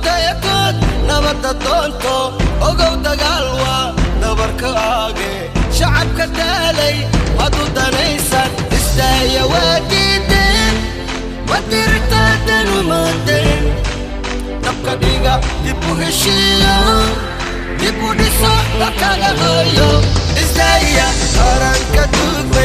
dayatood nabadda doonto ogow dagaal waa dabarkaaga shacabka daalay wadu danaysan istaaya waa diideen wadirtaadan umaadeen dabka dhiga dib u heshiiyo dib u dhiso dalkaaga hooyo istaaya qaranka duugmay